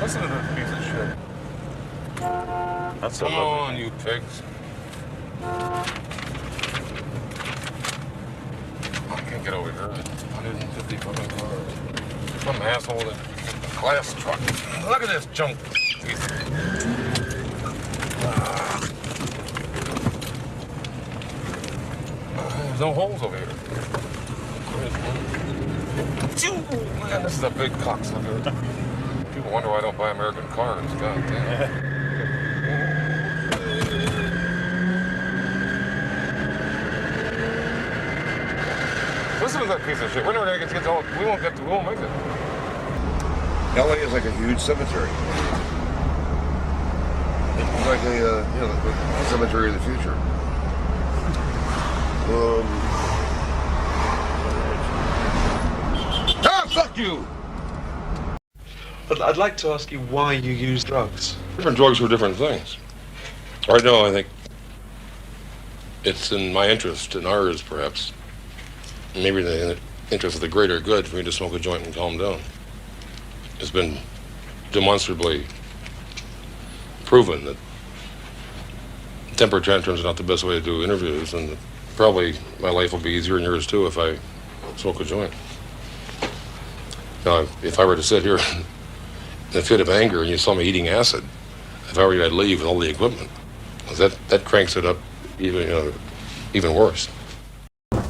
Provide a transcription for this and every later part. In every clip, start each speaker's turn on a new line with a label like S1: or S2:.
S1: Listen to this piece of shit.
S2: That's so
S1: Come
S2: lovely.
S1: on, you pigs. I can't get over here. 150 fucking cars. Some asshole in a glass truck. Look at this junk. There's no holes over here. Man, this is a big cocksucker. People wonder why I don't buy American cars. God damn. Listen to that piece of shit. Whenever that gets old, we won't make it.
S3: LA is like a huge cemetery. It's like a the cemetery of the future. Fuck you!
S4: But I'd like to ask you why you use drugs.
S1: Different drugs for different things. Right now, I think it's in my interest, in ours perhaps, maybe in the interest of the greater good, for me to smoke a joint and calm down. It's been demonstrably proven that temper tantrums are not the best way to do interviews, and probably my life will be easier and yours too if I smoke a joint. Now, if I were to sit here in a fit of anger and you saw me eating acid, if I were to leave with all the equipment, that cranks it up even worse.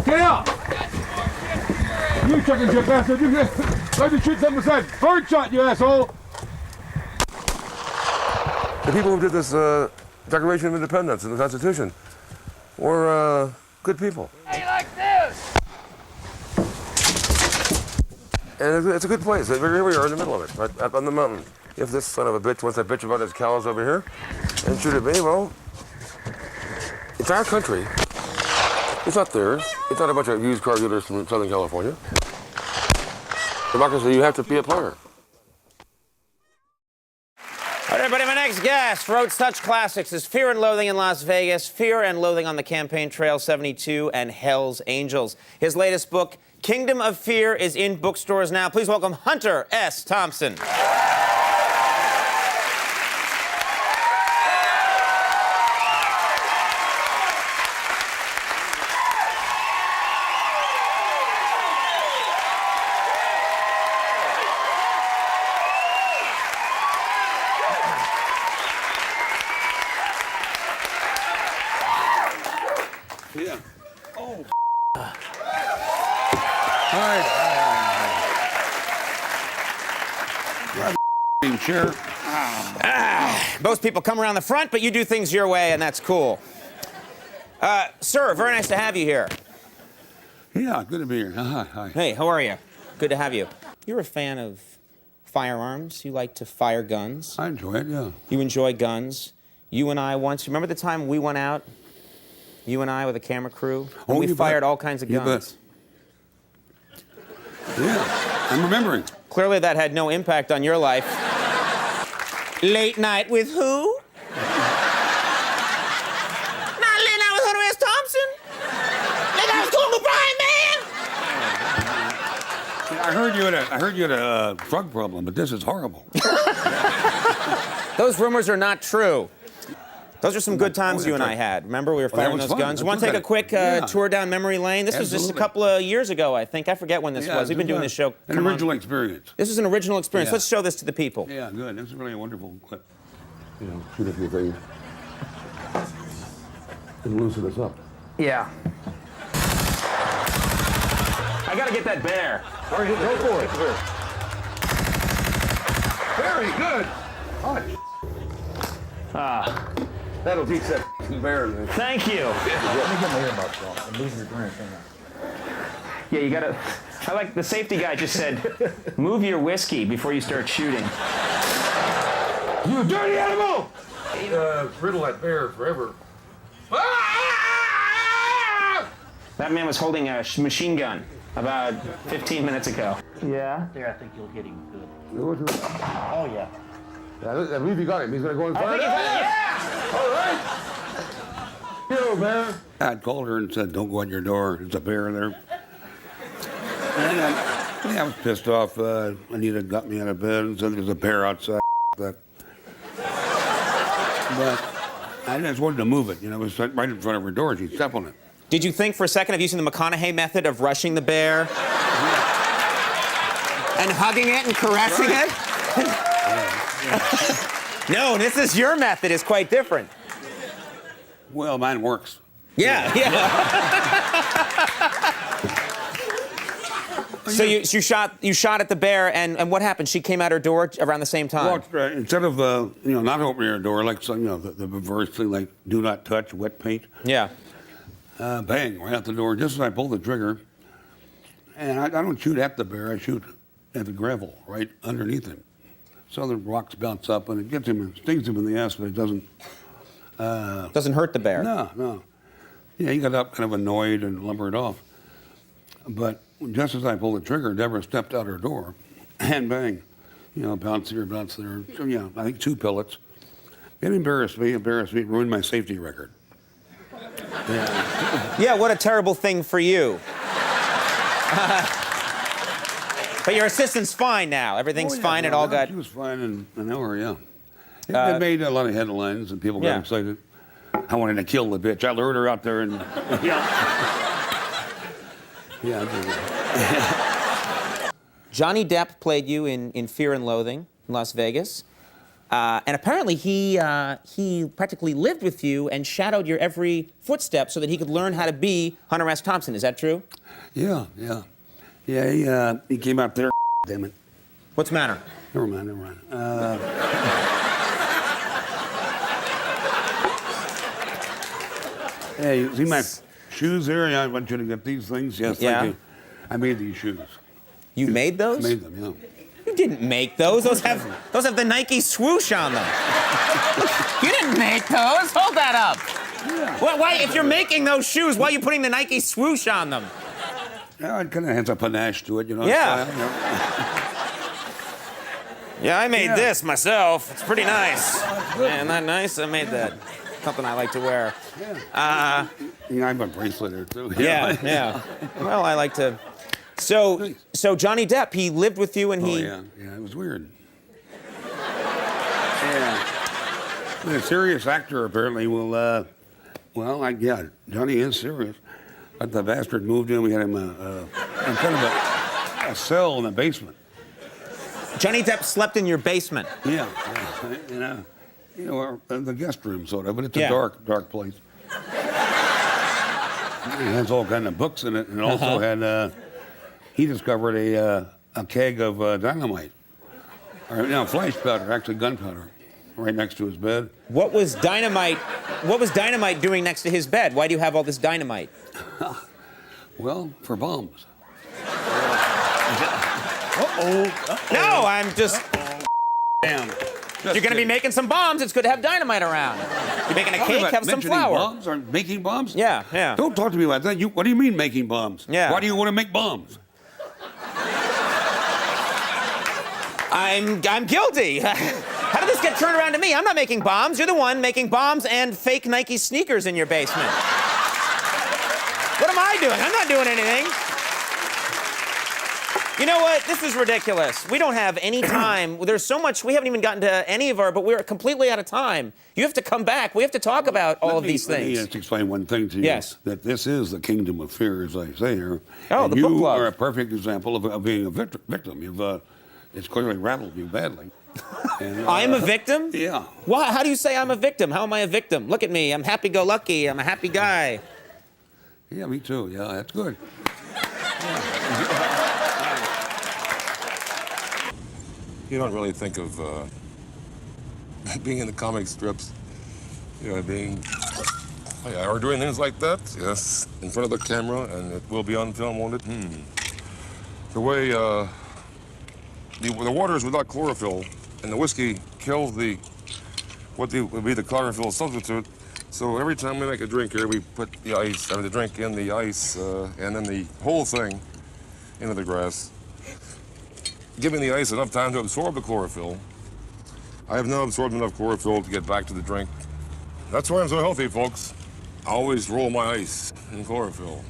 S5: Get out! You chicken shit bastard! You get like to shoot 7%! Bird shot, you asshole!
S3: The people who did this Declaration of Independence and the Constitution were good people.
S5: Hey, like this!
S3: And it's a good place. Here we are in the middle of it, right up on the mountain. If this son of a bitch wants to bitch about his cows over here and shoot at me, well, it's our country. It's not theirs. It's not a bunch of used car dealers from Southern California. Democracy, you have to be a player.
S6: All right, everybody, my next guest, Road's Touch Classics, is Fear and Loathing in Las Vegas, Fear and Loathing on the Campaign Trail 72, and Hell's Angels. His latest book, Kingdom of Fear, is in bookstores now. Please welcome Hunter S. Thompson.
S5: Yeah. Oh. Sure.
S6: Most people come around the front, but you do things your way, and that's cool. Sir, very nice to have you here.
S5: Yeah, good to be here. Hi.
S6: Hey, how are you? Good to have you. You're a fan of firearms. You like to fire guns.
S5: I enjoy it, yeah.
S6: You enjoy guns. You and I once, remember the time we went out, you and I with a camera crew, and we fired all kinds of guns?
S5: Yeah, I'm remembering.
S6: Clearly that had no impact on your life. Late night with who? Not late night with Hunter S. Thompson. Late night with Cool Brian, man.
S5: I heard you had a drug problem, but this is horrible.
S6: Those rumors are not true. Those are some good times you and I had. Remember, we were firing those guns. You want to take a quick tour down memory lane? This was just a couple of years ago, I think. I forget when this was. We've been doing this show.
S5: An original experience.
S6: This is an original experience. Let's show this to the people.
S5: Yeah, good. This is really a wonderful clip.
S3: Shoot a few things and loosen us up.
S6: Yeah. I gotta get that bear.
S3: All right, go for it. Very good. That'll teach that bear.
S7: Thank you.
S8: Let me get my earbuds off and lose your drink.
S7: Yeah, you gotta. I like the safety guy just said, move your whiskey before you start shooting.
S3: You dirty animal! Riddle that bear forever.
S7: That man was holding a machine gun about 15 minutes ago. Yeah?
S8: There, I think you'll get him good. Oh, yeah.
S3: I believe you got him. He's going to go and fire.
S7: Yeah!
S3: All right. You, bear.
S5: I called her and said, don't go out your door. There's a bear there. And I was pissed off. Anita got me out of bed and said there's a bear outside. that. But I just wanted to move it. You know, it was right in front of her door. She'd step on it.
S6: Did you think for a second of using the McConaughey method of rushing the bear and hugging it and caressing it? No, this is your method. Is quite different.
S5: Well, mine works.
S6: Yeah. So you shot at the bear, and what happened? She came out her door around the same time.
S5: Well, instead of not opening her door like some, the reverse thing, like do not touch, wet paint.
S6: Yeah.
S5: Bang, right out the door, just as I pulled the trigger. And I don't shoot at the bear, I shoot at the gravel right underneath him. So the rocks bounce up and it gets him and stings him in the ass, but it doesn't.
S6: Doesn't hurt the bear.
S5: No. Yeah, he got up kind of annoyed and lumbered off. But just as I pulled the trigger, Deborah stepped out her door and bang, bounce here, bounce there. So, yeah, I think 2 pellets. It embarrassed me, ruined my safety record.
S6: Yeah, what a terrible thing for you. But your assistant's fine now. Everything's fine.
S5: No,
S6: it all got.
S5: She was fine in an hour, yeah. It made a lot of headlines and people got excited. I wanted to kill the bitch. I lured her out there and.
S6: Johnny Depp played you in Fear and Loathing in Las Vegas. And apparently he practically lived with you and shadowed your every footstep so that he could learn how to be Hunter S. Thompson. Is that true?
S5: Yeah. He came out there, damn it.
S6: What's the matter?
S5: Never mind. Hey, you see my shoes there? Yeah, I want you to get these things. Yes, thank you. I made these shoes.
S6: You made those?
S5: I made them, yeah.
S6: You didn't make those. Those have the Nike swoosh on them. You didn't make those. Hold that up.
S5: Yeah.
S6: Well, why? If you're making those shoes, why are you putting the Nike swoosh on them?
S5: Yeah, it kind of has a panache to it,
S6: Yeah.
S5: Style,
S6: Yeah, I made this myself. It's pretty nice. Man, that nice? I made that. Something I like to wear.
S5: I have a bracelet or two.
S6: Yeah. Well, I like to. So Johnny Depp, he lived with you and he.
S5: Yeah, it was weird. Yeah. A serious actor apparently will. Johnny is serious. But the bastard moved in. We had him in kind of a cell in the basement.
S6: Johnny Depp slept in your basement.
S5: Yeah. The guest room sort of, but it's a dark place. It has all kind of books in it, and it also had. He discovered a keg of dynamite, or flash powder, actually gunpowder, right next to his bed.
S6: What was dynamite doing next to his bed? Why do you have all this dynamite?
S5: Well, for bombs.
S6: No, I'm just.
S5: Damn.
S6: You're going to be making some bombs. It's good to have dynamite around. You're making a cake, have some flour.
S5: Bombs or making bombs?
S6: Yeah.
S5: Don't talk to me like that. What do you mean making bombs?
S6: Yeah.
S5: Why do you want to make bombs?
S6: I'm guilty. How did this get turned around to me? I'm not making bombs. You're the one making bombs and fake Nike sneakers in your basement. What am I doing? I'm not doing anything. You know what? This is ridiculous. We don't have any time. There's so much. We haven't even gotten to any of but we're completely out of time. You have to come back. We have to talk about all of these things.
S5: Let me just explain one thing to you.
S6: Yes.
S5: That this is the kingdom of fear, as I say here.
S6: Oh,
S5: and
S6: the book
S5: you
S6: club.
S5: are a perfect example of being a victim. It's clearly rattled you badly. And,
S6: I am a victim?
S5: Yeah.
S6: Why? How do you say I'm a victim? How am I a victim? Look at me. I'm happy-go-lucky. I'm a happy guy.
S5: Yeah, me too. Yeah, that's good.
S1: You don't really think of being in the comic strips, being, or doing things like that, yes, in front of the camera, and it will be on film, won't it? The way the water is without chlorophyll, and the whiskey kills what would be the chlorophyll substitute. So every time we make a drink here, we put the drink in the ice, and then the whole thing into the grass, giving the ice enough time to absorb the chlorophyll. I have not absorbed enough chlorophyll to get back to the drink. That's why I'm so healthy, folks. I always roll my ice in chlorophyll.